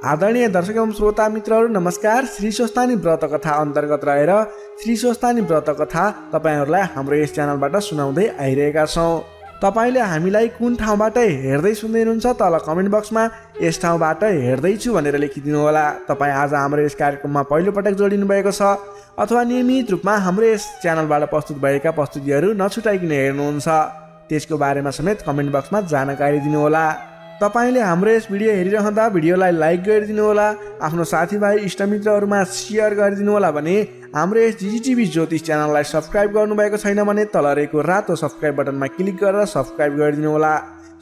आदरणीय दर्शक एवं श्रोता मित्रहरू नमस्कार। श्री स्वस्थानी व्रत कथा अन्तर्गत रहेर श्री स्वस्थानी व्रत कथा तपाईँहरूलाई हाम्रो यस च्यानलबाट सुनाउँदै आइरहेका छौँ। तपाईँले हामीलाई कुन ठाउँबाट हेर्दै सुन्दै हुनुहुन्छ तल कमेन्ट बक्समा यस ठाउँबाट हेर्दैछु भनेर लेखिदिनु होला। तपाईँ आज हाम्रो यस कार्यक्रममा पहिलोपटक जोडिनु भएको छ अथवा नियमित रूपमा हाम्रो यस च्यानलबाट प्रस्तुत भएका प्रस्तुतिहरू नछुटाइकन हेर्नुहुन्छ, त्यसको बारेमा समेत कमेन्ट बक्समा जानकारी दिनुहोला। तपाईँले हाम्रो यस भिडियो हेरिरहँदा भिडियोलाई लाइक गरिदिनु होला, आफ्नो साथीभाइ इष्टमित्रहरूमा सेयर गरिदिनु होला भने हाम्रो यस जिजिटिभी ज्योतिष च्यानललाई सब्सक्राइब गर्नुभएको छैन भने तल रहेको रातो सब्सक्राइब बटनमा क्लिक गरेर सब्सक्राइब गरिदिनु होला।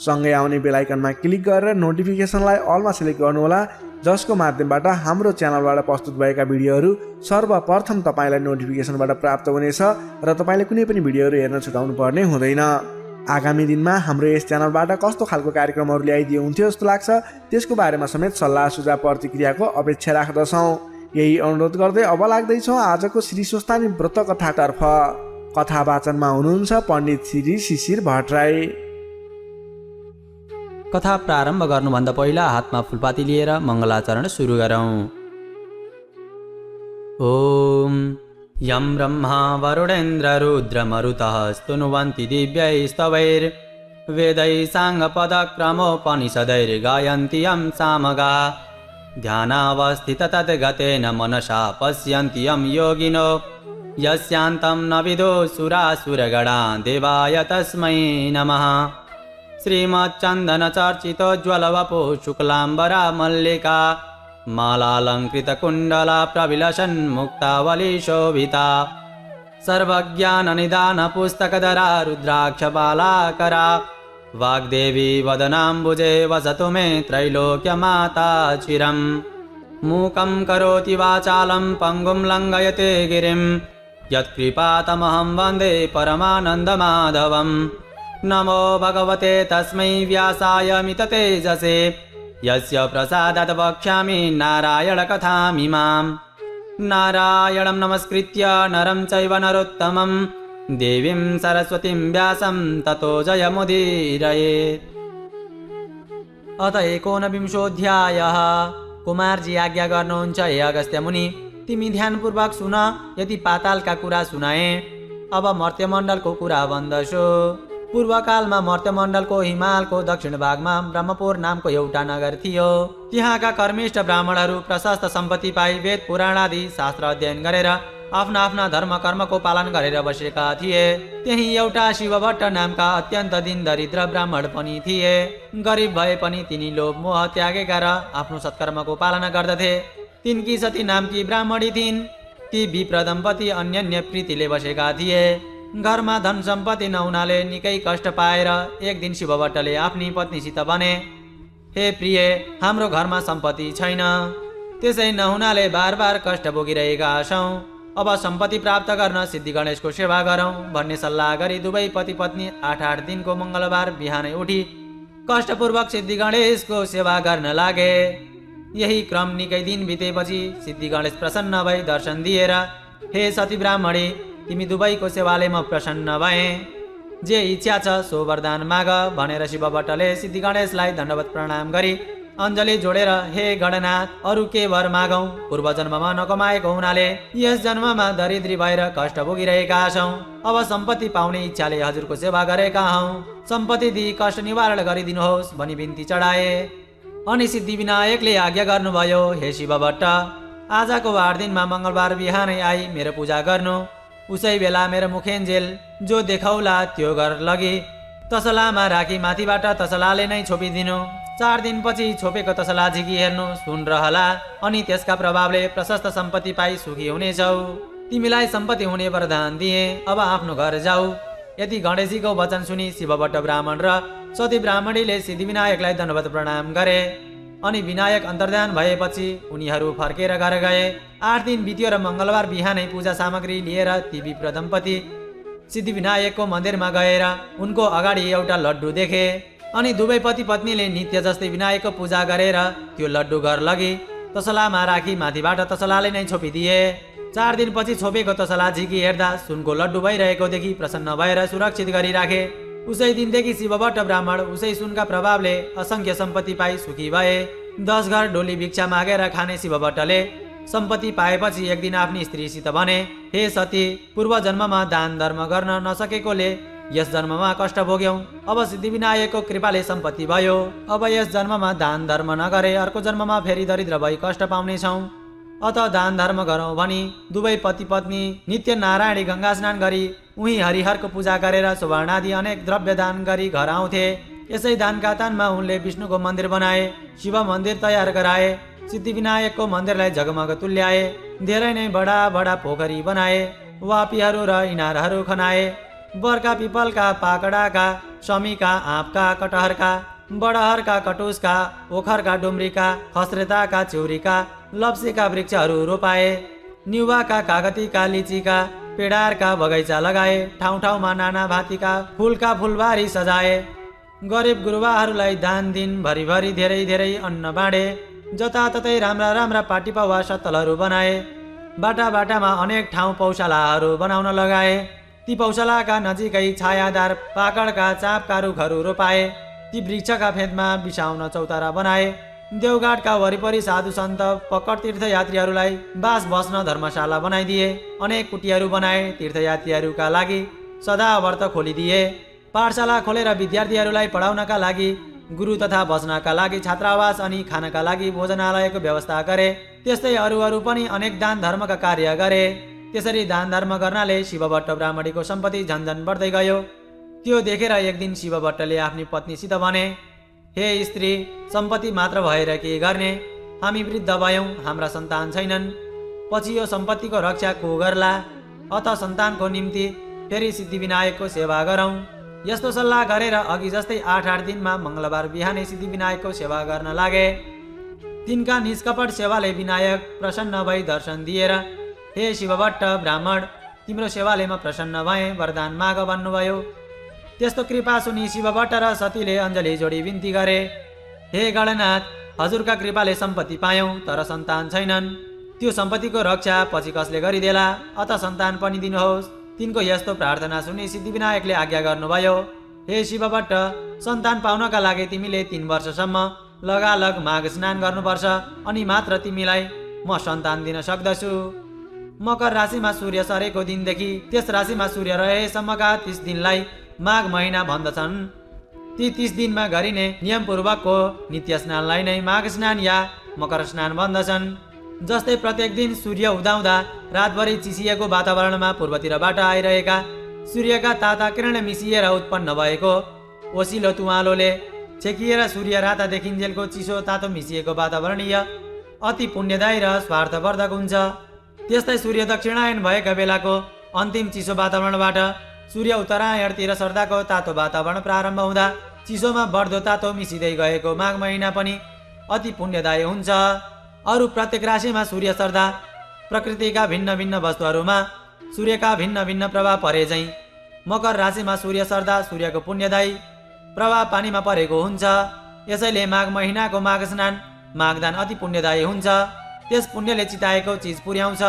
सँगै आउने बेल आइकनमा क्लिक गरेर नोटिफिकेसनलाई अलमा सिलेक्ट गर्नुहोला, जसको माध्यमबाट हाम्रो च्यानलबाट प्रस्तुत भएका भिडियोहरू सर्वप्रथम तपाईँलाई नोटिफिकेसनबाट प्राप्त हुनेछ र तपाईँले कुनै पनि भिडियोहरू हेर्न छुटाउनु पर्ने हुँदैन। आगामी दिनमा हाम्रो यस च्यानलबाट कस्तो खालको कार्यक्रमहरू ल्याइदिए हुन्थ्यो जस्तो लाग्छ त्यसको बारेमा समेत सल्लाह सुझाव प्रतिक्रियाको अपेक्षा राख्दछौँ। यही अनुरोध गर्दै अब लाग्दैछौँ आजको श्री स्वस्थानी व्रत कथातर्फ। कथा वाचनमा हुनुहुन्छ पण्डित श्री शिशिर भट्टराई। कथा प्रारम्भ गर्नुभन्दा पहिला हातमा फुलपाती लिएर मङ्गलाचरण सुरु गरौँ। ओम यं ब्रह्मा वरुणेन्द्र रुद्रमरुतः स्तुनुवन्ति दिव्यैस्तवैर्वेदैः साङ्गपदक्रमोपनिषदैर्गायन्ति यं सामगाः ध्यानावस्थिततद्गतेन मनसा पश्यन्ति यं योगिनो यस्यान्तं न विदुः देवाय तस्मै नमः। श्रीमच्चन्दनचर्चितोज्ज्वलवपुः शुक्लाम्बरा मल्लिका मालालङ्कृतकुण्डला प्रविलसन्मुक्तावलीशोभिता सर्वज्ञाननिदानपुस्तकधरा रुद्राक्षबालाकरा वाग्देवी वदनाम्बुजे वसतु मे त्रैलोक्यमाता चिरम्। मूकं करोति वाचालं पङ्गुं लङ्घयते गिरिं यत्कृपातमहं वन्दे परमानन्दमाधवम्। नमो भगवते तस्मै व्यासाय मिततेजसे यस्य प्रसादात् वक्ष्यामि नारायणकथामिमाम्। नारायणं नमस्कृत्य नरं चैव नरोत्तमं देवीं सरस्वतीं व्यासं ततो जयमुदीरयेत्। अत एकोनविंशोऽध्यायः। कुमारजी आज्ञा गर्नुहुन्छ, हे अगस्त्य मुनि, तिमी ध्यानपूर्वक सुन। यदि पातालका कुरा सुनाए, अब मर्त्यमण्डलको कुरा भन्दछु। पूर्वकालमा मर्त्यमण्डलको हिमालको दक्षिण भागमा ब्रह्मपुर नामको एउटा नगर थियो। त्यहाँका कर्मिष्ठ ब्राह्मणहरू प्रशस्त सम्पत्ति पाई वेद पुराण आदि शास्त्र अध्ययन गरेर आफ्ना आफ्ना धर्म कर्मको पालन गरेर बसेका थिए। त्यही एउटा शिवभट्ट नामका अत्यन्त दिन दरिद्र ब्राह्मण पनि थिए। गरिब भए पनि तिनी लोभ मोह त्यागेका र आफ्नो सत्कर्मको पालना गर्दथे। तिनकी सती नामकी ब्राह्मणी थिइन्। ती विप्र दम्पति अन्यन्य प्रीतिले बसेका थिए। घरमा धन सम्पत्ति नहुनाले निकै कष्ट पाएर एक दिन शिवभट्टले आफ्नी पत्नीसित भने, हे प्रिय, हाम्रो घरमा सम्पत्ति छैन, त्यसै नहुनाले बार बार कष्ट भोगिरहेका छौँ। अब सम्पत्ति प्राप्त गर्न सिद्धि गणेशको सेवा गरौँ भन्ने सल्लाह गरी दुवै पति पत्नी 8 दिनको मङ्गलबार बिहानै उठी कष्टपूर्वक सिद्धि गणेशको सेवा गर्न लागे। यही क्रम निकै दिन बितेपछि सिद्धि गणेश प्रसन्न भई दर्शन दिएर, हे सती ब्राह्मणी, तिमी दुवैको सेवाले म प्रसन्न भएँ। जे इच्छा छ सो वरदान माग भनेर शिवभट्टले सिद्धि गणेशलाई दण्डवत प्रणाम गरी अञ्जली जोडेर, हे गणनाथ, अरू के वर मागौँ? पूर्व जन्ममा नकमाएको हुनाले यस जन्ममा दरिद्री भएर कष्ट भोगिरहेका छौँ। अब सम्पत्ति पाउने इच्छाले हजुरको सेवा गरेका हौँ। सम्पत्ति दिई कष्ट निवारण गरिदिनुहोस् भनी बिन्ती चढाए। अनि सिद्धि विनायकले आज्ञा गर्नुभयो, हे शिवभट्ट, आजको 8 दिनमा मङ्गलबार बिहानै आई मेरो पूजा गर्नु। उसै बेला मेरो मुखेन्जेल जो देखाउला त्यो घर लगी तसलामा राखी माथिबाट तसलाले नै छोपिदिनु। 4 दिनपछि छोपेको तसला झिकी हेर्नु, सुन रहला, अनि त्यसका प्रभावले प्रशस्त सम्पत्ति पाई सुखी हुनेछौ। तिमीलाई सम्पत्ति हुने वरदान दिए, अब आफ्नो घर जाऊ। यति गणेशजीको वचन सुनि शिवभट्ट ब्राह्मण र सती ब्राह्मणीले सिद्धि विनायकलाई दण्डवत प्रणाम गरे। अनि विनायक अन्तर्धान भएपछि उनीहरू फर्केर घर गए। 8 दिन बित्यो र मङ्गलबार बिहानै पूजा सामग्री लिएर ती विप्र दम्पति सिद्धि विनायकको मन्दिरमा गएर उनको अगाडि एउटा लड्डु देखे। अनि दुवै पति पत्नीले नित्य जस्तै विनायकको पूजा गरेर त्यो लड्डु घर लगी तसलामा राखी माथिबाट तसलाले नै छोपिदिए। 4 दिनपछि छोपेको तसला झिकी हेर्दा सुनको लड्डु भइरहेको देखि प्रसन्न भएर सुरक्षित गरी राखे। उसै दिनदेखि शिवभट्ट ब्राह्मण उसै सुनका प्रभावले असंख्य सम्पत्ति पाई सुखी भए। 10 घर डोली भिक्षा मागेर खाने शिवभट्टले सम्पत्ति पाएपछि एक दिन आफ्नी स्त्रीसित भने, हे सती, पूर्व जन्ममा दान धर्म गर्न नसकेकोले यस जन्ममा कष्ट भोग्यौं। अब सिद्धिविनायकको कृपाले सम्पत्ति भयो। अब यस जन्ममा दान धर्म नगरे अर्को जन्ममा फेरि दरिद्र भई कष्ट पाउनेछौँ। अत दान धर्म गरौँ भनी दुवै पति पत्नी नित्य नारायणी गंगा स्नान गरी उही हरिहरको पूजा गरेर सुवर्णादि अनेक द्रव्य दान गरी घर आउँथे। यसै दानका तानमा उनले विष्णुको मन्दिर बनाए, शिव मन्दिर तयार गराए, सिद्धिविनायकको मन्दिरलाई जगमग तुल्याए, धेरै नै बडा बडा पोखरी बनाए, वापीहरू र इनारहरू खनाए। बरका पिपलका, पाकडाका, शमीका, आँपका, कटहरका, बडहरका, कटुसका, ओखरका, डुम्रीका, खस्रेताका, चिउरीका, लप्सीका वृक्षहरू रोपाए। निउवाका, कागतीका, लिचीका, पेडारका बगैँचा लगाए। ठाउँ ठाउँमा नाना भाँतीका फुलका फुलबारी सजाए। गरिब गुरुवाहरूलाई दान दिन भरिभरि धेरै धेरै अन्न बाँडे। जताततै राम्रा राम्रा पाटिपा वा सत्तलहरू बनाए। बाटा बाटामा अनेक ठाउँ पौशालाहरू बनाउन लगाए। ती पौशालाका नजिकै छायादार पाकडका, चाँपका रुखहरू रोपाए। ती वृक्षका फेदमा बिसाउन चौतारा बनाए। देवघाटका वरिपरि साधु सन्त पकड तीर्थयात्रीहरूलाई बास बस्न धर्मशाला बनाइदिए। अनेक कुटीहरू बनाए। तीर्थयात्रीहरूका लागि सदाव्रत खोलिदिए। पाठशाला खोलेर विद्यार्थीहरूलाई पढाउनका लागि, गुरु तथा बस्नका लागि छात्रावास अनि खानका लागि भोजनालयको व्यवस्था गरे। त्यस्तै अरू पनि अनेक दान धर्मका कार्य गरे। त्यसरी दान धर्म गर्नाले शिवभट्ट ब्राह्मणीको सम्पत्ति झन्झन बढ्दै गयो। त्यो देखेर एक दिन शिवभट्टले आफ्नी पत्नीसित भने, हे स्त्री, सम्पत्ति मात्र भएर के गर्ने? हामी वृद्ध भयौँ, हाम्रा सन्तान छैनन्। पछि यो सम्पत्तिको रक्षा को गर्ला? अत सन्तानको निम्ति फेरि सिद्धिविनायकको सेवा गरौँ। यस्तो सल्लाह गरेर अघि जस्तै 8 दिनमा मङ्गलबार बिहानै सिद्धिविनायकको सेवा गर्न लागे। तिनका निष्कपट सेवाले विनायक प्रसन्न भई दर्शन दिएर, हे शिवभट्ट ब्राह्मण, तिम्रो सेवाले म प्रसन्न भएँ, वरदान माग भन्नुभयो। त्यस्तो कृपा सुनि शिवभट्ट र सतीले अञ्जली जोडी बिन्ती गरे, हे गणनाथ, हजुरका कृपाले सम्पत्ति पायौँ तर सन्तान छैनन्। त्यो सम्पत्तिको रक्षा पछि कसले गरिदेला? अत सन्तान पनि दिनुहोस्। तिनको यस्तो प्रार्थना सुनि सिद्धिविनायकले आज्ञा गर्नुभयो, हे शिवभट्ट, सन्तान पाउनका लागि तिमीले 3 वर्षसम्म लगालग माघ स्नान गर्नुपर्छ, अनि मात्र तिमीलाई म सन्तान दिन सक्दछु। मकर राशिमा सूर्य सरेको दिनदेखि त्यस राशिमा सूर्य रहेसम्मका 30 दिनलाई माघ महिना भन्दछन्। ती 30 दिनमा गरिने नियमपूर्वकको नित्य स्नानलाई नै माघ स्नान या मकर स्नान भन्दछन्। जस्तै प्रत्येक दिन सूर्य उदाउँदा रातभरि चिसिएको वातावरणमा पूर्वतिरबाट आइरहेका सूर्यका ताता किरण मिसिएर उत्पन्न भएको ओसिलो तुवालोले छेकिएर सूर्य राता देखिन्जेलको चिसो तातो मिसिएको वातावरणीय अति पुण्यदायी र स्वार्थवर्धक हुन्छ। त्यस्तै सूर्य दक्षिणायन भएका बेलाको अन्तिम चिसो वातावरणबाट सूर्य उत्तरायणतिर सर्दाको तातो वातावरण प्रारम्भ हुँदा चिसोमा बढ्दो तातो मिसिँदै गएको माघ महिना पनि अति पुण्यदायी हुन्छ। अरू प्रत्येक राशिमा सूर्य सर्दा प्रकृतिका भिन्न भिन्न वस्तुहरूमा सूर्यका भिन्न भिन्न प्रभाव परे झैँ मकर राशिमा सूर्य सर्दा सूर्यको पुण्यदायी प्रभाव पानीमा परेको हुन्छ। यसैले माघ महिनाको माघ स्नान माघदान अति पुण्यदायी हुन्छ। त्यस पुण्यले चिताएको चिज पुर्याउँछ।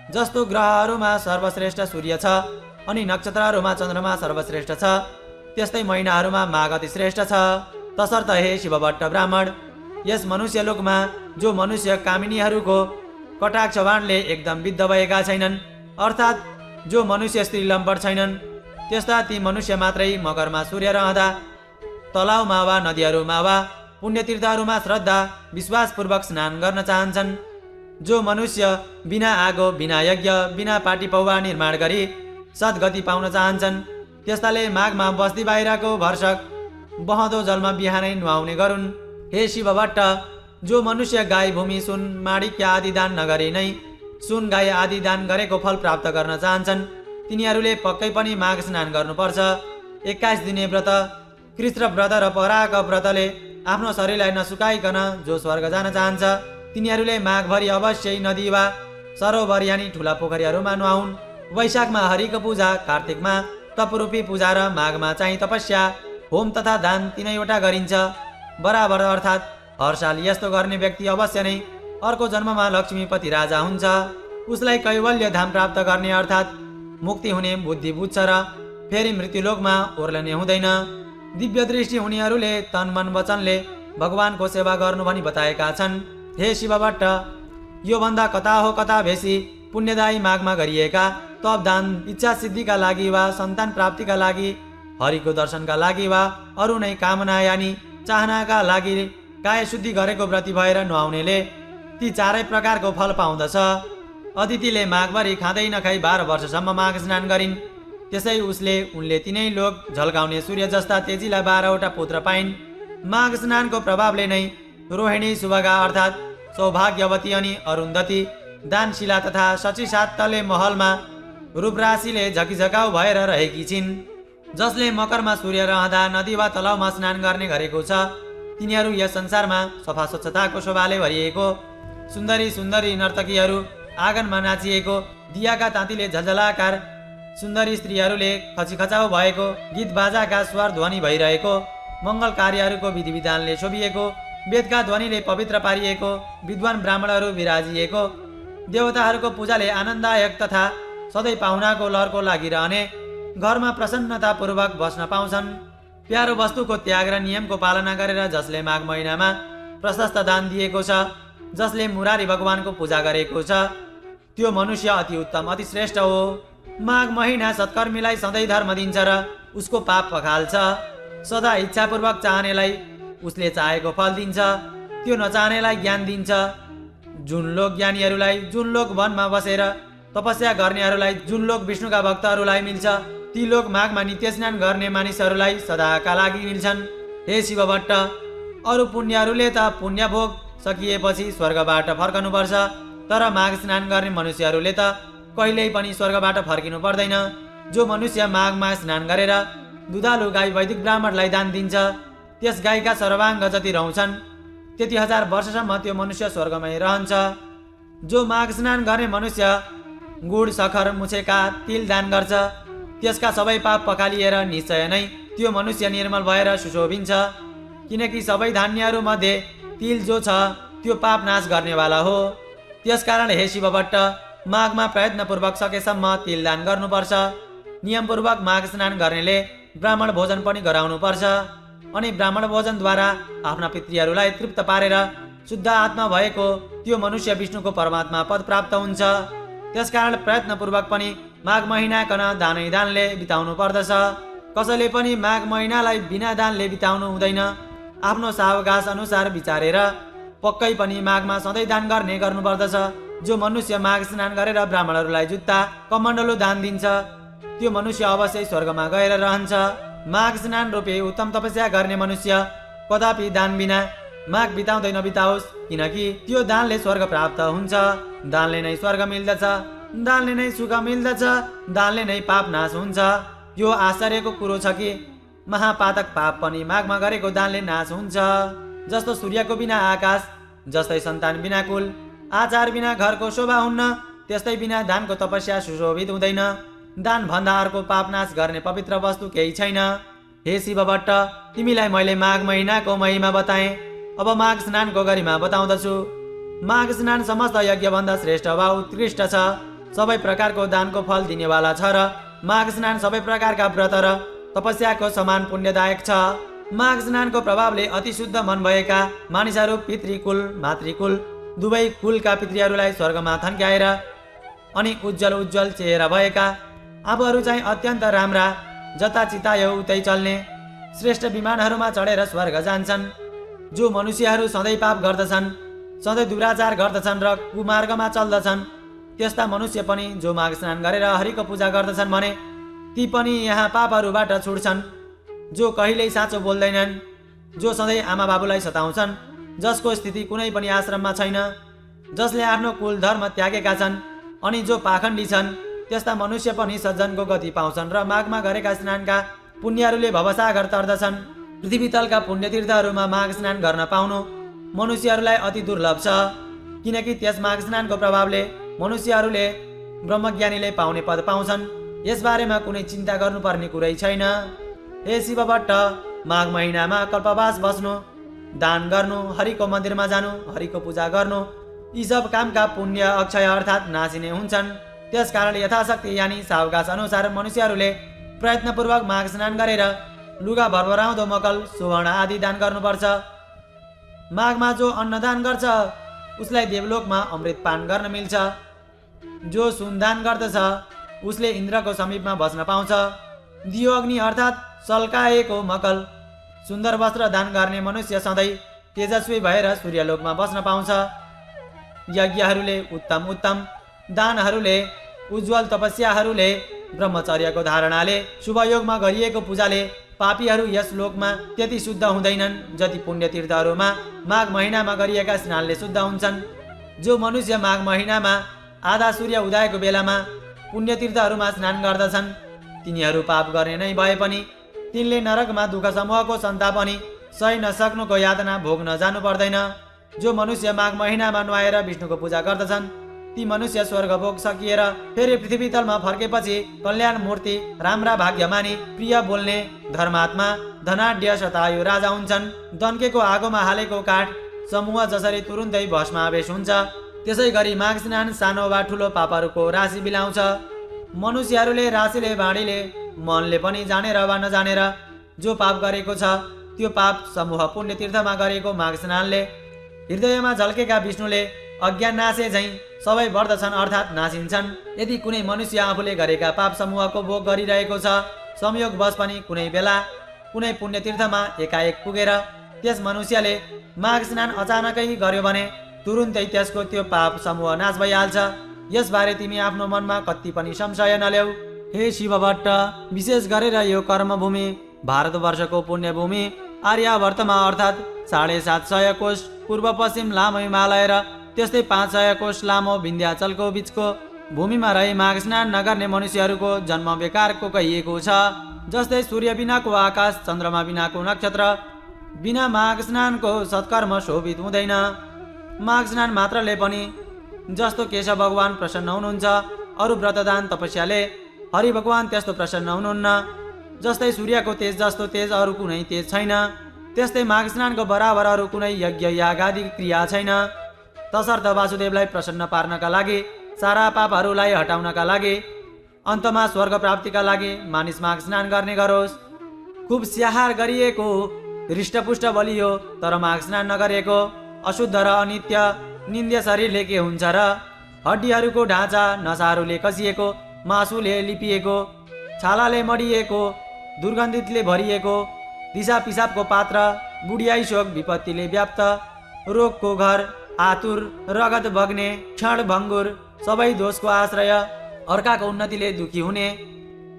जस्तो ग्रहहरूमा सर्वश्रेष्ठ सूर्य छ अनि नक्षत्रहरूमा चन्द्रमा सर्वश्रेष्ठ छ, त्यस्तै महिनाहरूमा माघ अति श्रेष्ठ छ। तसर्थ हे शिवभट्ट ब्राह्मण, यस मनुष्यलोकमा जो मनुष्य कामिनीहरूको कटाक्ष बाणले एकदम विद्ध भएका छैनन्, अर्थात् जो मनुष्य स्त्री लम्पट छैनन्, त्यस्ता ती मनुष्य मात्रै मकरमा सूर्य रहँदा तलाउमा वा नदीहरूमा वा पुण्यतीर्थहरूमा श्रद्धा विश्वासपूर्वक स्नान गर्न चाहन्छन्। जो मनुष्य बिना आगो, बिना यज्ञ, बिना पाटी पौवा निर्माण गरी सद्गति पाउन चाहन्छन्, त्यस्ताले माघमा बस्ती बाहिरको भर्सक बहँदो जलमा बिहानै नुहाउने गरून्। हे शिवभट्ट, जो मनुष्य गाई, भूमि, सुन, माणिक्य आदि दान नगरी नै सुन, गाई आदि दान गरेको फल प्राप्त गर्न चाहन्छन्, तिनीहरूले पक्कै पनि माघ स्नान गर्नुपर्छ। 21 दिने व्रत, कृष्ण व्रत र पराग व्रतले आफ्नो शरीरलाई नसुकाइकन जो स्वर्ग जान चाहन्छ, तिनीहरूले माघभरि अवश्यै नदी वा सरोवर यानि ठुला पोखरीहरूमा नुहाउन्। वैशाखमा हरिको पूजा, कार्तिकमा तपरूपी पूजा र माघमा चाहिँ तपस्या, होम तथा दान तीनैवटा गरिन्छ बराबर। अर्थात् हर साल यस्तो गर्ने व्यक्ति अवश्य नै अर्को जन्ममा लक्ष्मीपति राजा हुन्छ। उसलाई कैवल्य धाम प्राप्त गर्ने अर्थात् मुक्ति हुने बुद्धि बुझ्छ र फेरि मृत्युलोकमा ओर्लने हुँदैन। दिव्य दृष्टि हुनेहरूले तन मन वचनले भगवानको सेवा गर्नु भनी बताएका छन्। हे शिव भट्ट, योभन्दा कता हो कता बेसी पुण्यदायी माघमा गरिएका तप दान इच्छा सिद्धिका लागि वा सन्तान प्राप्तिका लागि, हरिको दर्शनका लागि वा अरू नै कामना यानि चाहनाका लागि काय शुद्धि गरेको व्रती भएर नुहाउनेले ती चारै प्रकारको फल पाउँदछ। अदितिले माघभरि खाँदै नखाई 12 वर्षसम्म माघ स्नान गरिन्। त्यसै उनले तिनै लोक झल्काउने सूर्य जस्ता तेजीलाई 12वटा पुत्र पाइन्। माघ स्नानको प्रभावले नै रोहिणी, सुभगा अर्थात् सौभाग्यवती अनि अरुन्धती, दानशिला तथा शची 7 तले महलमा रूपराशिले झकिझकाउ भएर रहेकी छिन्। जसले मकरमा सूर्य रहँदा नदी वा तलाउमा स्नान गर्ने गरेको छ, तिनीहरू यस संसारमा सफा स्वच्छताको शोभाले भरिएको सुन्दरी सुन्दरी नर्तकीहरू, आँगनमा नाचिएको दियाका तातीले झलझलाकार सुन्दरी स्त्रीहरूले खचिखचाउ भएको गीत बाजाका स्वर ध्वनि भइरहेको, मङ्गल कार्यहरूको विधि विधानले शोभिएको, वेदका ध्वनिले पवित्र पारिएको, विद्वान ब्राह्मणहरू विराजिएको, देवताहरूको पूजाले आनन्ददायक तथा सधैँ पाहुनाको लहरको लागिरहने घरमा प्रसन्नतापूर्वक बस्न पाउँछन्। प्यारो वस्तुको त्याग र नियमको पालना गरेर जसले माघ महिनामा प्रशस्त दान दिएको छ, जसले मुरारी भगवानको पूजा गरेको छ, त्यो मनुष्य अति उत्तम अति श्रेष्ठ हो। माघ महिना सत्कर्मीलाई सधैँ धर्म दिन्छ र उसको पाप पखाल्छ। सदा इच्छापूर्वक चाहनेलाई उसले चाहेको फल दिन्छ, त्यो नचाहनेलाई ज्ञान दिन्छ। जुन लोक ज्ञानीहरूलाई जुन लोक वनमा बसेर तपस्या गर्नेहरूलाई जुन लोक विष्णुका भक्तहरूलाई मिल्छ, ती लोक माघमा नित्य स्नान गर्ने मानिसहरूलाई सदाका लागि मिल्छन्। हे शिव भट्ट, अरू पुण्यहरूले त पुण्य भोग सकिएपछि स्वर्गबाट फर्कनुपर्छ, तर माघ स्नान गर्ने मनुष्यहरूले त कहिल्यै पनि स्वर्गबाट फर्किनु पर्दैन। जो मनुष्य माघमा स्नान गरेर दुधालु गाई वैदिक ब्राह्मणलाई दान दिन्छ, त्यस गाईका सर्वाङ्ग जति रहन्छन् त्यति 1000 वर्षसम्म त्यो मनुष्य स्वर्गमै रहन्छ। जो माघ स्नान गर्ने मनुष्य गुड, सखर, मुछेका तिल दान गर्छ, त्यसका सबै पाप पखालिएर निश्चय नै त्यो मनुष्य निर्मल भएर सुशोभिन्छ। किनकि सबै धान्यहरू मध्ये तिल जो छ त्यो पाप नाश गर्नेवाला हो। त्यसकारण हे शिव भट्ट, माघमा प्रयत्नपूर्वक सकेसम्म तिल दान गर्नुपर्छ। नियमपूर्वक माघ स्नान गर्नेले ब्राह्मण भोजन पनि गराउनुपर्छ अनि ब्राह्मण भोजनद्वारा आफ्ना पितृहरूलाई तृप्त पारेर शुद्ध आत्मा भएको त्यो मनुष्य विष्णुको परमात्मा पद प्राप्त हुन्छ। त्यसकारण प्रयत्नपूर्वक पनि माघ महिनाकन दानले बिताउनु पर्दछ। कसैले पनि माघ महिनालाई बिना दानले बिताउनु हुँदैन। आफ्नो सावकाश अनुसार विचारेर पक्कै पनि माघमा सधैँ दान गर्नुपर्दछ। जो मनुष्य माघ स्नान गरेर ब्राह्मणहरूलाई जुत्ता कमण्डलु दान दिन्छ, त्यो मनुष्य अवश्य स्वर्गमा गएर रहन्छ। माघ स्नान रूपे उत्तम तपस्या गर्ने मनुष्य कदापि दान बिना माघ बिताउँदै नबिताओस्, किनकि त्यो दानले स्वर्ग प्राप्त हुन्छ। दानले नै स्वर्ग मिल्दछ, दानले नै सुख मिल्दछ, दानले नै पाप नाश हुन्छ। यो आश्चर्यको कुरो छ कि महापातक पाप पनि माघमा गरेको दानले नाश हुन्छ। जस्तो सूर्यको बिना आकाश, जस्तै सन्तान बिना कुल, आचार बिना घरको शोभा हुन्न, त्यस्तै बिना दानको तपस्या सुशोभित हुँदैन। दान भन्दा अर्को पाप नाश गर्ने पवित्र वस्तु केही छैन। हे शिव भट्ट, तिमीलाई मैले माघ महिनाको महिमा बताएँ, अब माघ स्नानको गरिमा बताउँदछु। माघ स्नान समस्त यज्ञभन्दा श्रेष्ठ वा उत्कृष्ट छ। सबै प्रकारको दानको फल दिनेवाला छ र माघ स्नान सबै प्रकारका व्रत र तपस्याको समान पुण्यदायक छ। माघ स्नानको प्रभावले अति शुद्ध मन भएका मानिसहरू पितृकुल मातृकुल दुवै कुलका पितृहरूलाई स्वर्गमा थन्क्याएर अनि उज्जवल चेहरा भएका आफूहरू चाहिँ अत्यन्त राम्रा, जता चितायो उतै चल्ने श्रेष्ठ विमानहरूमा चढेर स्वर्ग जान्छन्। जो मनुष्यहरू सधैँ पाप गर्दछन्, सधैँ दुराचार गर्दछन् र कुमार्गमा चल्दछन्, त्यस्ता मनुष्य पनि जो माघ स्नान गरेर हरिको पूजा गर्दछन् भने ती पनि यहाँ पापहरूबाट छुट्छन्। जो कहिल्यै साँचो बोल्दैनन्, जो सधैँ आमा बाबुलाई सताउँछन्, जसको स्थिति कुनै पनि आश्रममा छैन, जसले आफ्नो कुल धर्म त्यागेका छन् अनि जो पाखण्डी छन्, त्यस्ता मनुष्य पनि सज्जनको गति पाउँछन् र माघमा गरेका स्नानका पुण्यहरूले भवसागर तर्दछन्। पृथ्वीतलका पुण्यतीर्थहरूमा माघ स्नान गर्न पाउनु मनुष्यहरूलाई अति दुर्लभ छ, किनकि त्यस माघ स्नानको प्रभावले मनुष्यहरूले ब्रह्मज्ञानीले पाउने पद पाउँछन्। यसबारेमा कुनै चिन्ता गर्नुपर्ने कुरै छैन। हे शिव भट्ट, माघ महिनामा कल्पवास बस्नु, दान गर्नु, हरिको मन्दिरमा जानु, हरिको पूजा गर्नु, यी सब कामका पुण्य अक्षय अर्थात् नासिने हुन्छन्। त्यसकारण यथाशक्ति यानि सावकाश अनुसार मनुष्यहरूले प्रयत्नपूर्वक माघ स्नान गरेर लुगा भरभराउँदो मकल, सुवर्ण आदि दान गर्नुपर्छ। माघमा जो अन्नदान गर्छ उसलाई देवलोकमा अमृत पान गर्न मिल्छ। जो सुनदान गर्दछ उसले इन्द्रको समीपमा बस्न पाउँछ। दियो अग्नि अर्थात् सल्काएको मकल, सुन्दर वस्त्र दान गर्ने मनुष्य सधैँ तेजस्वी भएर सूर्यलोकमा बस्न पाउँछ। यज्ञहरूले उत्तम उत्तम दानहरूले, उज्जवल तपस्याहरूले, ब्रह्मचर्यको धारणाले, शुभयोगमा गरिएको पूजाले पापीहरू यस लोकमा त्यति शुद्ध हुँदैनन् जति पुण्यतीर्थहरूमा माघ महिनामा गरिएका स्नानले शुद्ध हुन्छन्। जो मनुष्य माघ महिनामा आधा सूर्य उदयको बेलामा पुण्यतीर्थहरूमा स्नान गर्दछन् तिनीहरू पाप गर्ने नै भए पनि तिनले नरकमा दुःख समूहको सन्ताप अनि सही नसक्नुको यातना भोग्न जानु पर्दैन। जो मनुष्य माघ महिनामा नुहाएर विष्णुको पूजा गर्दछन् ती मनुष्य स्वर्ग भोग सकिएर फेरि पृथ्वी तलमा फर्केपछि कल्याण मूर्ति, राम्रा भाग्यमानी, प्रिय बोल्ने, धर्मात्मा, धनाढ्य शतायु राजा हुन्छन्। दन्केको आगोमा हालेको काठ समूह जसरी तुरुन्तै भस्मावेश हुन्छ त्यसै गरी माघ स्नान सानो वा ठुलो पापहरूको राशि बिलाउँछ। मनुष्यहरूले राशिले बाँडीले मनले पनि जानेर वा नजानेर जो पाप गरेको छ त्यो पाप समूह पुण्यतीर्थमा गरेको माघ स्नानले हृदयमा झल्केका विष्णुले अज्ञान नाशे झैँ सबै बढ्दछन् अर्थात् नासिन्छन्। यदि कुनै मनुष्य आफूले गरेका पाप समूहको भोग गरिरहेको छ संयोगवश पनि कुनै बेला कुनै पुण्यतीर्थमा एकाएक पुगेर त्यस मनुष्यले माघ स्नान अचानकै गर्यो भने तुरुन्तै त्यसको त्यो पाप समूह नाश भइहाल्छ। यसबारे तिमी आफ्नो मनमा कति पनि संशय नल्याऊ। हे शिवभट्ट, विशेष गरेर यो कर्मभूमि भारतवर्षको पुण्यभूमि आर्यावर्तमा अर्थात् 750 कोश पूर्व पश्चिम लामो हिमालय र त्यस्तै 500 कोश लामो विन्ध्याचलको बीचको भूमिमा रही माघ स्नान नगर्ने मनुष्यहरूको जन्म बेकारको कहिएको छ। जस्तै सूर्य बिनाको आकाश, चन्द्रमा बिनाको नक्षत्र, बिना माघ स्नानको सत्कर्म शोभित हुँदैन। माघ स्नान मात्रले पनि जस्तो केशव भगवान प्रसन्न हुनुहुन्छ अरू व्रतदान तपस्याले हरि भगवान त्यस्तो प्रसन्न हुनुहुन्न। जस्तै सूर्यको तेज जस्तो तेज अरू कुनै तेज छैन त्यस्तै माघ स्नानको बराबर अरू कुनै यज्ञ याग आदि क्रिया छैन। तसर्थ वासुदेवलाई प्रसन्न पार्नका लागि, सारा पापहरूलाई हटाउनका लागि, अन्तमा स्वर्ग प्राप्तिका लागि मानिस माघ स्नान गर्ने गरोस्। खुब स्याहार गरिएको हृष्टपुष्ट बलियो तर माघ स्नान नगरेको अशुद्ध र अनित्य निन्द्य शरीरले के हुन्छ र? हड्डीहरूको ढाँचा नसाहरूले कसिएको, मासुले लिपिएको, छालाले मडिएको, दुर्गन्धितले भरिएको, दिशा पिसाबको पात्र, बुढियाई शोक विपत्तिले व्याप्त, रोगको घर, आतुर, रगत बग्ने, क्षण भङ्गुर, सबै दोषको आश्रय, अर्काको उन्नतिले दुखी हुने,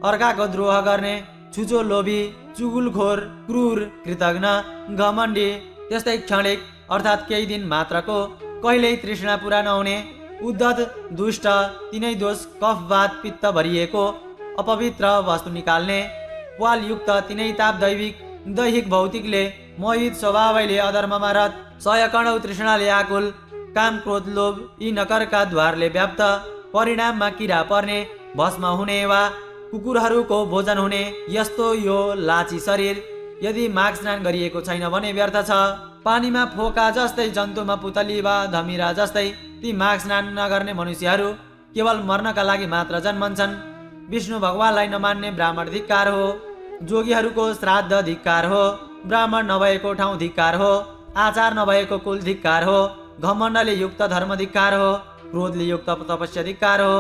अर्काको द्रोह गर्ने, छुचो लोभी, चुगुलखोर, क्रूर, कृतज्ञ, घमण्डी, त्यस्तै क्षणिक अर्थात् केही दिन मात्रको, कहिल्यै तृष्णा पुरा नहुने, उद्धत, दुष्ट, तिनै दोष कफवात पित्त भरिएको, अपवित्र वस्तु निकाल्ने, वालयुक्त, तिनै ताप दैहिक भौतिकले मोहित स्वभावैले अधर्ममा रत, 100 कणौ तृष्णाले आकुल, काम क्रोध लोभ यी नकरका द्वारले व्याप्त, परिणाममा किरा पर्ने, भस्म हुने वा कुकुरहरूको भोजन हुने यस्तो यो लाची शरीर यदि माघ स्नान गरिएको छैन भने व्यर्थ छ। पानीमा फोका जस्तै, जन्तुमा पुतली वा धमिरा जस्तै ती माघ स्नान नगर्ने मनुष्यहरू केवल मर्नका लागि मात्र जन्मन्छन्। विष्णु भगवानलाई नमान्ने ब्राह्मण धिक्कार हो, जोगीहरूको श्राद्ध धिक्कार हो, ब्राह्मण नभएको ठाउँ धिक्कार हो, आचार नभएको कुल धिक्कार हो, घमण्डले युक्त धर्म धिक्कार हो, क्रोधले युक्त तपस्या धिक्कार हो,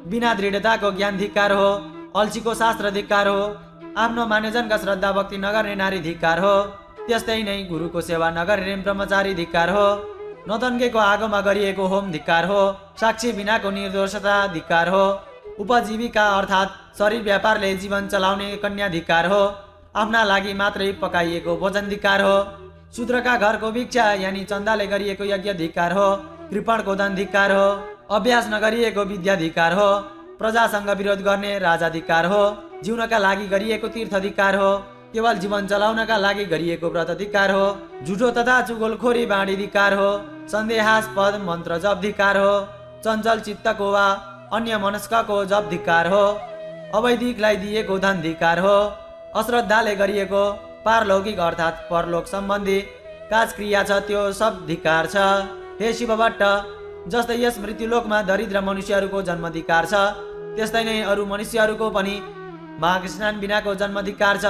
बिना दृढताको ज्ञान धिक्कार हो, अल्छीको शास्त्र धिक्कार हो, आफ्नो मान्यजनका श्रद्धा भक्ति नगर्ने नारी धिक्कार हो, त्यस्तै नै गुरुको सेवा नगर्ने ब्रह्मचारी धिक्कार हो, नतन्केको आगोमा गरिएको होम धिक्कार हो, साक्षी बिनाको निर्दोषता धिक्कार हो, उपजीविका अर्थात् शरीर व्यापारले जीवन चलाउने कन्या धिक्कार हो, आफ्ना लागि मात्रै पकाइएको भोजन धिक्कार हो, शूद्रका घरको भिक्षा यानि चन्दाले गरिएको यज्ञ धिक्कार हो, कृपणको धन धिक्कार हो, अभ्यास नगरिएको विद्या धिक्कार हो, प्रजासँग विरोध गर्ने राजा धिक्कार हो, जिउनका लागि गरिएको तीर्थ धिक्कार हो, केवल जीवन चलाउनका लागि गरिएको व्रत धिक्कार हो, झुठो तथा चुगलखोरी बाँडी धिक्कार हो, सन्देहास्पद मन्त्र जप धिक्कार हो, चञ्चल चित्तको वा अन्य मनस्कको जप धिक्कार हो, अवैधिकलाई दिएको धन धिक्कार हो, अश्रद्धाले गरिएको पारलौकिक अर्थात् परलोक सम्बन्धी काज क्रिया छ त्यो सब धिक्कार छ। हे शिवभट्ट, जस्तै यस मृत्युलोकमा दरिद्र मनुष्यहरूको जन्म धिक्कार छ त्यस्तै नै अरू मनुष्यहरूको पनि माघ स्नान बिनाको जन्म धिक्कार छ।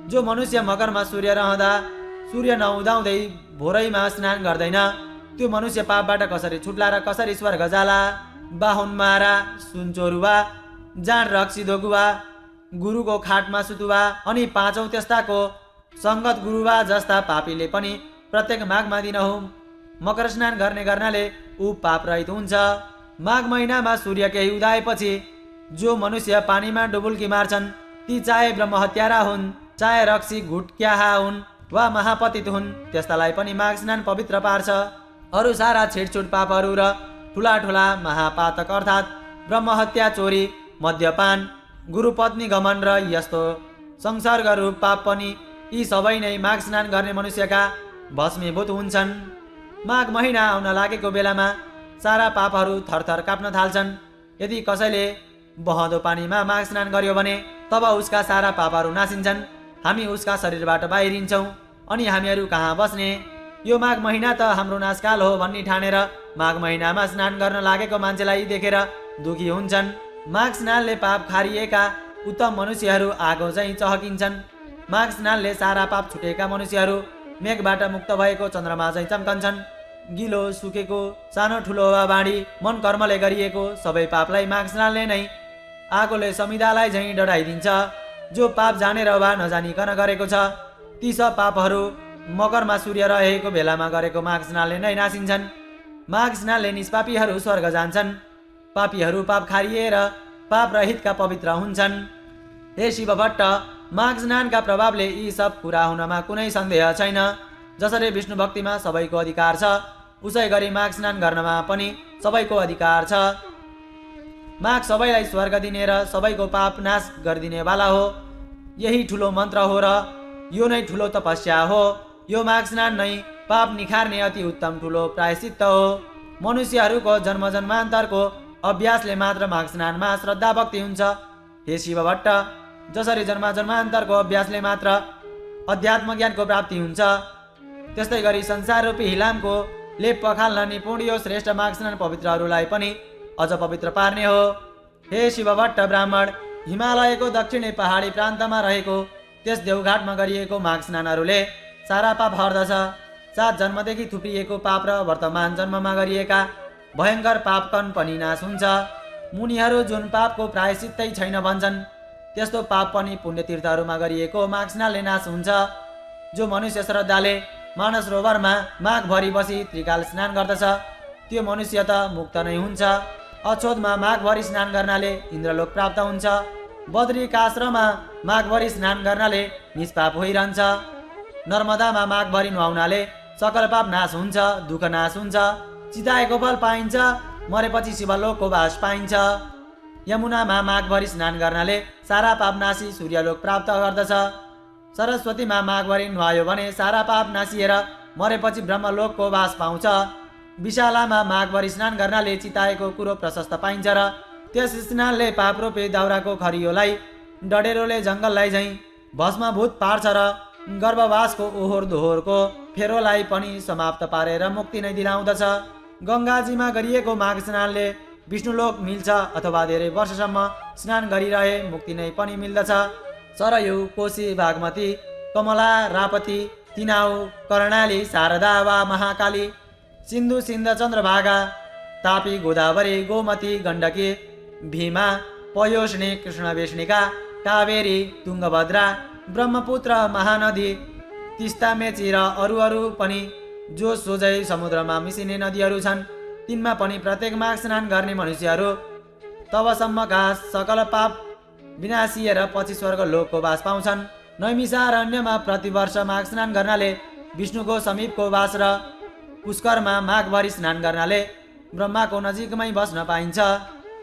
जो मनुष्य मकरमा सूर्य रहँदा सूर्य नहुँदाहुँदै भोरैमा स्नान गर्दैन त्यो मनुष्य पापबाट कसरी छुट्ला र कसरी स्वर्ग जाला। बाहुन मारा, सुनचोरुवा, जाँड रक्सी दोगुवा, गुरुको खाटमा सुतुवा अनि पाँचौं त्यस्ताको सङ्गत गुरुवा जस्ता पापीले पनि प्रत्येक माघमा दिनहुँ मकर स्नान गर्ने गर्नाले ऊ पाप रहित हुन्छ। माघ महिनामा सूर्य केही उदाएपछि जो मनुष्य पानीमा डुबुल्की मार्छन् ती चाहे ब्रह्महत्यारा हुन्, चाहे रक्सी घुटक्याहा हुन् वा महापतित हुन्, त्यस्तालाई पनि माघ स्नान पवित्र पार्छ। अरू सारा छिटछुट पापहरू र ठुला ठुला महापातक अर्थात् ब्रह्महत्या, चोरी, मद्यपान, गुरुपत्नी गमन र यस्तो संसर्गरूप पाप पनि यी सबै नै माघ स्नान गर्ने मनुष्यका भस्मीभूत हुन्छन्। माघ महिना आउन लागेको बेलामा सारा पापहरू थरथर काप्न थाल्छन्। यदि कसैले बहँदो पानीमा माघ स्नान गर्यो भने तब उसका सारा पापहरू नासिन्छन्। हामी उसका शरीरबाट बाहिरिन्छौँ अनि हामीहरू कहाँ बस्ने। यो माघ महिना त हाम्रो नाशकाल हो भन्ने ठानेर माघ महिनामा स्नान गर्न लागेको मान्छेलाई देखेर दुखी हुन्छन्। माघ स्नानले पाप खारिएका उत्तम मनुष्यहरू आगो चाहिँ चहकिन्छन्। माघ स्नानले सारा पाप छुटेका मनुष्यहरू मेघबाट मुक्त भएको चन्द्रमा चाहिँ चम्कन्छन्। गिलो, सुकेको, सानो ठुलो वा बाँडी मन कर्मले गरिएको सबै पापलाई माघ स्नानले नै आगोले समिदालाई झैँ डढाइदिन्छ। जो पाप जानेर वा नजानिकन गरेको छ ती सब पापहरू मकरमा सूर्य रहेको बेलामा गरेको माघ स्नानले नै नासिन्छन्। माघ स्नानले निष्पापीहरू स्वर्ग जान्छन्। पापीहरू पाप खारिएर पाप रहितका पवित्र हुन्छन्। हे शिव भट्ट, माघ स्नानका प्रभावले यी सब कुरा हुनमा कुनै सन्देह छैन। जसरी विष्णु भक्तिमा सबैको अधिकार छ उसै गरी माघ स्नान गर्नमा पनि सबैको अधिकार छ। माघ सबैलाई स्वर्ग दिने र सबैको पाप नाश गरिदिने वाला हो। यही ठुलो मन्त्र हो र यो नै ठुलो तपस्या हो। यो माघ स्नान नै पाप निखार्ने अति उत्तम ठुलो प्रायश्चित्त हो। मनुष्यहरूको जन्म जन्मान्तरको अभ्यासले मात्र माघ स्नानमा श्रद्धा भक्ति हुन्छ। हे शिव भट्ट, जसरी जन्म जन्मान्तरको अभ्यासले मात्र अध्यात्म ज्ञानको प्राप्ति हुन्छ त्यस्तै गरी संसार रूपी हिलामको लेप पखाल्न निपुण यो श्रेष्ठ माघ स्नान पवित्रहरूलाई पनि अझ पवित्र पार्ने हो। हे शिव भट्ट ब्राह्मण, हिमालयको दक्षिणी पहाडी प्रान्तमा रहेको त्यस देवघाटमा गरिएको माघ स्नानहरूले सारा पाप हर्दछ। 7 जन्मदेखि थुप्रिएको पाप र वर्तमान जन्ममा गरिएका भयङ्कर पापकन पनि नाश हुन्छ। मुनिहरू जुन पापको प्रायश्चित्तै छैन भन्छन् त्यस्तो पाप पनि पुण्यतीर्थहरूमा गरिएको माघ स्नानले नाश हुन्छ। जो मनुष्य श्रद्धाले मानस सरोवरमा माघभरि बसी त्रिकाल स्नान गर्दछ त्यो मनुष्य त मुक्त नै हुन्छ। अछोदमा माघभरि स्नान गर्नाले इन्द्रलोक प्राप्त हुन्छ। बद्रिकाश्रममा माघभरि स्नान गर्नाले निष्पाप भइरहन्छ। नर्मदामा माघभरि नुहाउनाले सकल पाप नाश हुन्छ, दुःख नाश हुन्छ, चिताएको फल पाइन्छ, मरेपछि शिवलोकको बास पाइन्छ। यमुनामा माघभरि स्नान गर्नाले सारा पाप नासी सूर्यलोक प्राप्त गर्दछ। सरस्वतीमा माघभरि नुहायो भने सारा पाप नासिएर मरेपछि ब्रह्मलोकको बास पाउँछ। विशालामा माघभरि स्नान गर्नाले चिताएको कुरो प्रशस्त पाइन्छ र त्यस स्नानले पाप रूपी दाउराको खरियोलाई डडेरोले जङ्गललाई झैँ भस्मभूत पार्छ र गर्भवासको ओहोर दोहोरको फेरोलाई पनि समाप्त पारेर मुक्ति नै दिलाउँदछ। गङ्गाजीमा गरिएको माघ स्नानले विष्णुलोक मिल्छ अथवा धेरै वर्षसम्म स्नान गरिरहे मुक्ति नै पनि मिल्दछ। सरयू, कोशी, बागमती, कमला, रापती, तिनाउ, कर्णाली, शारदा वा महाकाली, सिन्धु, सिन्ध, चन्द्रभागा, तापी, गोदावरी, गोमती, गण्डकी, भीमा, पयोष्णी, कृष्णवेष्णिका, कावेरी, तुङ्गभद्रा, ब्रह्मपुत्र, महानदी, तिस्ता, मेची र अरू पनि जो सोझै समुद्रमा मिसिने नदीहरू छन् तिनमा पनि प्रत्येक माघ स्नान गर्ने मनुष्यहरू तबसम्मका सकल पाप विनाशिएर पछि स्वर्ग लोकको बास पाउँछन्। नैमिषारण्यमा प्रतिवर्ष माघ स्नान गर्नाले विष्णुको समीपको बास र पुष्करमा माघभरि स्नान गर्नाले ब्रह्माको नजिकमै बस्न पाइन्छ।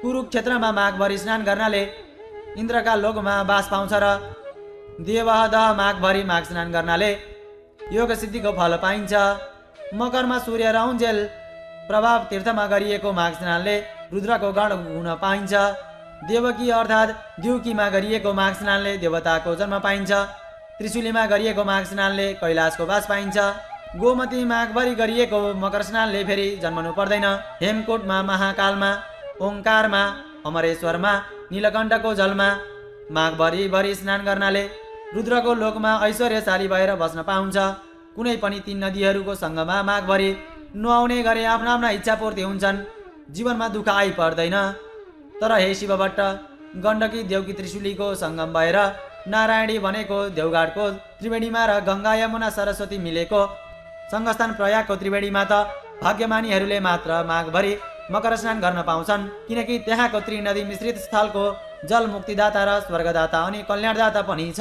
कुरुक्षेत्रमा माघभरि स्नान गर्नाले इन्द्रका लोकमा बास पाउँछ र देवदह माघभरि माघ स्नान गर्नाले योग सिद्धिको फल पाइन्छ। मकरमा सूर्य रौन्जेल प्रभाव तीर्थमा गरिएको माघ स्नानले रुद्रको गण हुन पाइन्छ। देवकी अर्थात् द्युकीमा गरिएको माघ स्नानले देवताको जन्म पाइन्छ। त्रिशुलीमा गरिएको माघ स्नानले कैलाशको बास पाइन्छ। गोमती माघभरि गरिएको मकर स्नानले फेरि जन्मनु पर्दैन। हेमकुटमा, महाकालमा, ओङ्कारमा, अमरेश्वरमा, नीलकण्ठको जलमा माघभरि स्नान गर्नाले रुद्रको लोकमा ऐश्वर्यशाली भएर बस्न पाउँछ। कुनै पनि तीन नदीहरूको सङ्गममा माघभरि नुहाउने गरे आफ्ना आफ्ना इच्छा पूर्ति हुन्छन्, जीवनमा दुःख आइपर्दैन। तर हे शिवभट्ट, गण्डकी देवकी त्रिशुलीको सङ्गम भएर नारायणी भनेको देवघाटको त्रिवेणीमा र गङ्गा यमुना सरस्वती मिलेको सङ्गस्थान प्रयागको त्रिवेणीमा त भाग्यमानीहरूले मात्र माघभरि मकर स्नान गर्न पाउँछन्, किनकि त्यहाँको त्रिनदी मिश्रित स्थलको जल मुक्तिदाता र स्वर्गदाता अनि कल्याणदाता पनि छ।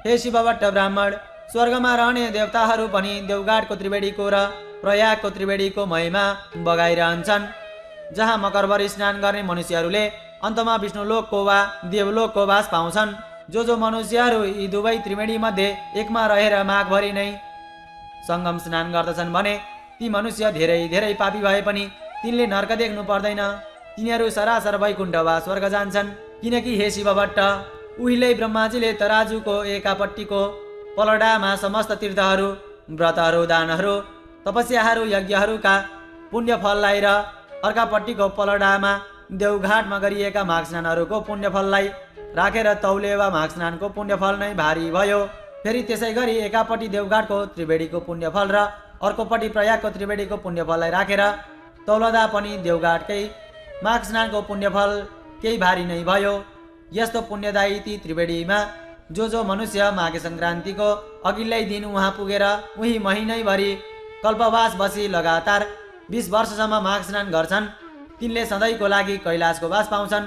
हे शिवभट्ट ब्राह्मण, स्वर्गमा रहने देवताहरू पनि देवघाटको त्रिवेणीको र प्रयागको त्रिवेणीको महिमा बगाइरहन्छन्। जहाँ मकरभरि स्नान गर्ने मनुष्यहरूले अन्तमा विष्णुलोकको वा देवलोकको वास पाउँछन्। जो मनुष्यहरू यी दुवै त्रिवेणी मध्ये एकमा रहेर माघभरि नै सङ्गम स्नान गर्दछन् भने ती मनुष्य धेरै धेरै पापी भए पनि तिनले नर्क देख्नु पर्दैन, तिनीहरू सरासर वैकुण्ठ वा स्वर्ग जान्छन्। किनकि हे शिवभट्ट, उहिले ब्रह्माजीले तराजुको एकापट्टिको पलडामा समस्त तीर्थहरू, व्रतहरू, दानहरू, तपस्याहरू, यज्ञहरूका पुण्यफललाई र अर्कापट्टिको पलडामा देवघाटमा गरिएका माघ स्नानहरूको पुण्यफललाई राखेर तौले वा माघ स्नानको पुण्यफल नै भारी भयो। फेरि त्यसै गरी एकापट्टि देवघाटको त्रिवेणीको पुण्यफल र अर्कोपट्टि प्रयागको त्रिवेणीको पुण्यफललाई राखेर तौलदा पनि देवघाटकै माघ स्नानको पुण्यफल केही भारी नै भयो। यस्तो पुण्यदायी ती त्रिवेणीमा जो मनुष्य माघे सङ्क्रान्तिको अघिल्लै दिन उहाँ पुगेर उही महिनैभरि कल्पवास बसी लगातार 20 वर्षसम्म माघ स्नान गर्छन्, तिनले सधैँको लागि कैलाशको वास पाउँछन्।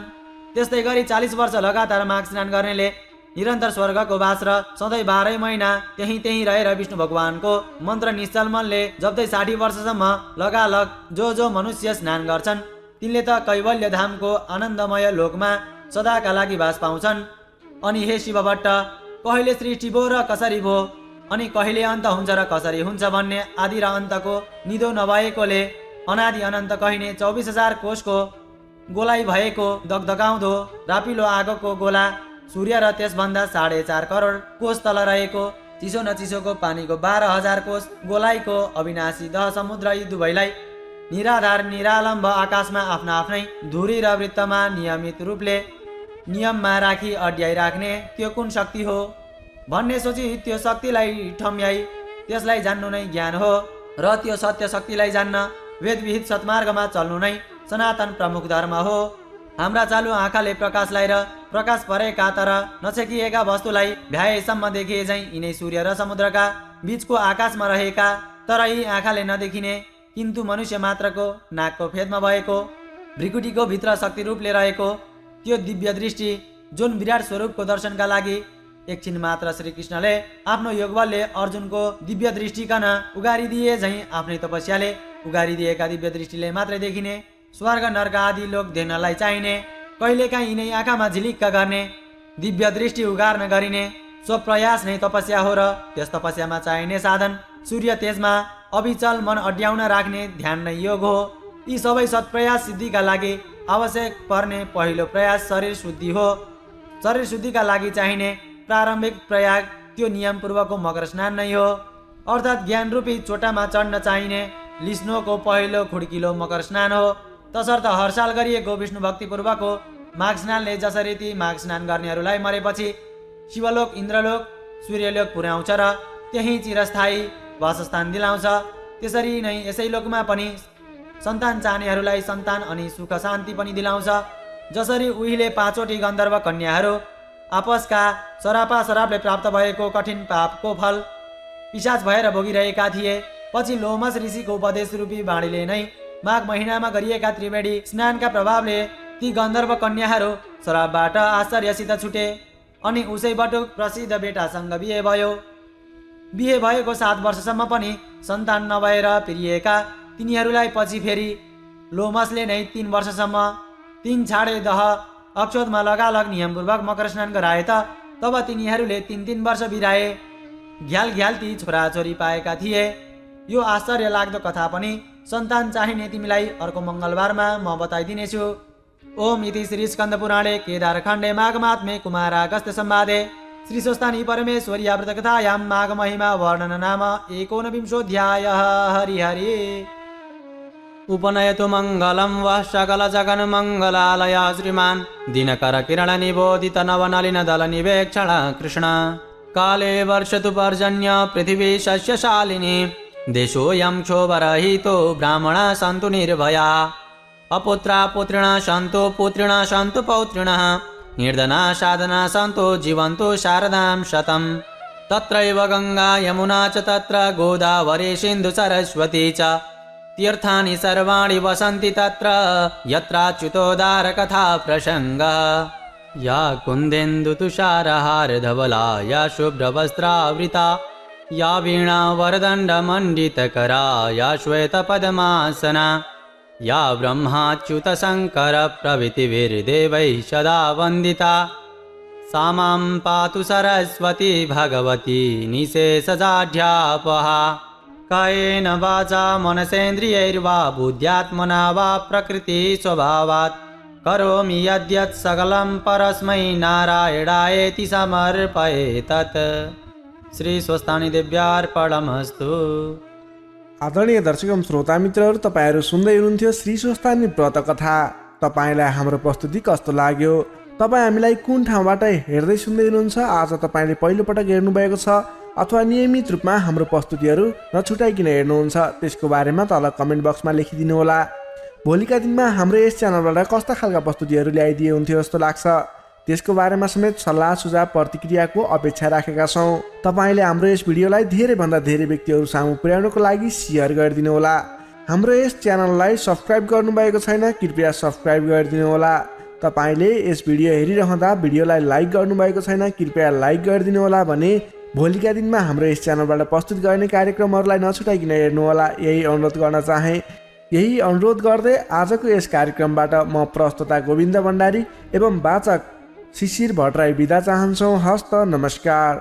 त्यस्तै गरी 40 वर्ष लगातार माघ स्नान गर्नेले निरन्तर स्वर्गको वास र सधैँ 12 महिना त्यहीँ रहेर विष्णु भगवानको मन्त्र निश्चल मनले जप्दै 60 वर्षसम्म लगालग जो मनुष्य स्नान गर्छन् तिनले त कैवल्य धामको आनन्दमय लोकमा सदाका लागि वास पाउँछन्। अनि हे शिवभट्ट, कहिले सृष्टि भो र कसरी भो, अनि कहिले अन्त हुन्छ र कसरी हुन्छ भन्ने आदि र अन्तको निदो नभएकोले अनादि अनन्त कहिने 24,000 कोषको गोलाइ भएको दगदगाउँदो रापिलो आगोको गोला सूर्य र त्यसभन्दा 4.5 करोड कोष तल रहेको चिसो न चिसोको पानीको 12,000 कोष गोलाइको अविनाशी दह समुद्र यी दुवैलाई निराधार निरालम्ब आकाशमा आफ्ना आफ्नै धुरी र वृत्तमा नियमित रूपले नियममा राखी अड्याइ राख्ने त्यो कुन शक्ति हो भन्ने सोची त्यो शक्तिलाई ठम्याई त्यसलाई जान्नु नै ज्ञान हो र त्यो सत्य शक्तिलाई जान्न वेदविहित सत्मार्गमा चल्नु नै सनातन प्रमुख धर्म हो। हाम्रा चालु आँखाले प्रकाशलाई र प्रकाश परेका तर नछेकिएका वस्तुलाई भ्याएसम्म देखिए झैँ यिनै सूर्य र समुद्रका बीचको आकाशमा रहेका तर यी आँखाले नदेखिने किन्तु मनुष्य मात्रको नाकको फेदमा भएको भ्रिकुटीको भित्र शक्ति रूपले रहेको त्यो दिव्य दृष्टि जुन विराट स्वरूपको दर्शनका लागि एकछिन मात्र श्रीकृष्णले आफ्नो योगबलले अर्जुनको दिव्य दृष्टिकन उगारिदिए झैँ आफ्नै तपस्याले उगारिदिएका दिव्य दृष्टिले मात्रै देखिने स्वर्ग नर्क आदि लोक देख्नलाई चाहिने कहिलेकाहीँ यिनै आँखामा झिलिक्क गर्ने दिव्य दृष्टि उगार्न गरिने सो प्रयास नै तपस्या हो र त्यस तपस्यामा चाहिने साधन सूर्य तेजमा अविचल मन अड्याउन राख्ने ध्यान नै योग हो। यी सबै सत्प्रयास सिद्धिका लागि आवश्यक पर्ने पहिलो प्रयास शरीर शुद्धि हो। शरीर शुद्धिका लागि चाहिने प्रारम्भिक प्रयाग त्यो नियमपूर्वकको मकर स्नान नै हो, अर्थात् ज्ञान रूपी चोटामा चढ्न चाहिने लिस्नोको पहिलो खुड्किलो मकर स्नान हो। तसर्थ हरसाल गरिएको विष्णु भक्तिपूर्वकको माघ स्नानले जसरी ती माघ स्नान गर्नेहरूलाई मरेपछि शिवलोक, इन्द्रलोक, सूर्यलोक पुर्याउँछ र त्यही चिरस्थायी वासस्थान दिलाउँछ, त्यसरी नै यसै लोकमा पनि सन्तान चाहनेहरूलाई सन्तान अनि सुख शान्ति पनि दिलाउँछ। जसरी उहिले 5वटी गन्धर्व कन्याहरू आपसका सरापले प्राप्त भएको कठिन पापको फल पिशाच भएर भोगिरहेका थिए, पछि लोमस ऋषिको उपदेश रूपी बाणीले नै माघ महिनामा गरिएका त्रिवेणी स्नानका प्रभावले ती गन्धर्व कन्याहरू शराबबाट आश्चर्यसित छुटे अनि उसैबाट प्रसिद्ध बेटासँग बिहे भयो। बिहे भएको 7 वर्षसम्म पनि सन्तान नभएर पिरिएका तिनीहरूलाई पछि फेरि लोमसले नै 3 वर्षसम्म 3 छाडे दह अक्षोदमा लगालग नियमपूर्वक मकर स्नान गराए तब तिनीहरूले 3 वर्ष बिराए घ्याल ती छोराछोरी पाएका थिए। यो आश्चर्य लाग्दो कथा पनि सन्तान चाहिने तिमीलाई अर्को मङ्गलबारमा म बताइदिनेछु। ओम इति श्री स्कन्द पुराणे केदारखण्डे माघमात्मे कुमारागस्त्य संवादे श्री स्वस्तानी परमेश्वरी व्रतकथायां माघ महिमा वर्णन नाम 19ोऽध्यायः। हरि हरि। उपनयतु मङ्गलं वः सकल जगन् मङ्गलालय श्रीमान् दिनकर किरण निबोधित नवनलिन दल निवेक्षण कृष्ण काले वर्षतु पर्जन्य पृथिवी सस्यशालिनी देशोऽयं क्षोभरहितो ब्राह्मणाः सन्तु निर्भया अपुत्रा पुत्रिणः सन्तु पुत्रिणः सन्तु पौत्रिणः निर्धना साधना सन्तु जीवन्तु शारदां शतम् तत्रैव गङ्गा यमुना च तत्र गोदावरी सिन्धु सरस्वती च तीर्थानि सर्वाणि वसन्ति तत्र यत्राच्युतोदारकथा प्रसङ्गः या कुन्देन्दुतुषारहारधवला या शुभ्रवस्त्रावृता या वीणावरदण्डमण्डितकरा या श्वेतपद्मासना या ब्रह्माच्युतशङ्करप्रभृतिभिर्देवैः सदा वन्दिता सा मां पातु सरस्वती भगवती निशेषजाढ्यापहा कायेन वाचा मनसेन्द्रियैर्वा बुद्ध्यात्मना वा प्रकृतिस्वभावात् करोमि यद्यत् सकलं परस्मै नारायणायेति समर्पयेतत् श्री स्वस्तानि देव्यार्पणमस्तु। आदरणीय दर्शक श्रोता मित्रहरू, तपाईँहरू सुन्दै हुनुहुन्थ्यो श्री स्वस्तानी व्रत कथा। तपाईँलाई हाम्रो प्रस्तुति कस्तो लाग्यो? तपाईँ हामीलाई कुन ठाउँबाट हेर्दै सुन्दै हुनुहुन्छ? आज तपाईँले पहिलोपटक हेर्नुभएको छ अथवा नियमित रूपमा हाम्रो प्रस्तुतिहरू नछुटाइकन हेर्नुहुन्छ? त्यसको बारेमा तल कमेन्ट बक्समा लेखिदिनुहोला। भोलिका दिनमा हाम्रो यस च्यानलबाट कस्ता खालका प्रस्तुतिहरू ल्याइदिए हुन्थ्यो जस्तो लाग्छ, त्यसको बारेमा समेत सल्लाह सुझाव प्रतिक्रियाको अपेक्षा राखेका छौँ। तपाईँले हाम्रो यस भिडियोलाई धेरैभन्दा धेरै व्यक्तिहरू सामु पुर्याउनको लागि सेयर गरिदिनुहोला। हाम्रो यस च्यानललाई सब्सक्राइब गर्नुभएको छैन, कृपया सब्सक्राइब गरिदिनुहोला। तपाईँले यस भिडियो हेरिरहँदा भिडियोलाई लाइक गर्नुभएको छैन, कृपया लाइक गरिदिनुहोला भने भोलिका दिनमा हाम्रो यस च्यानलबाट प्रस्तुत गर्ने कार्यक्रमहरूलाई नछुटाइकन हेर्नुहोला। यही अनुरोध गर्न चाहे। यही अनुरोध गर्दै आजको यस कार्यक्रमबाट म प्रस्तोता गोविन्द भण्डारी एवं वाचक शिशिर भट्टराई बिदा चाहन्छौँ। हस्त नमस्कार।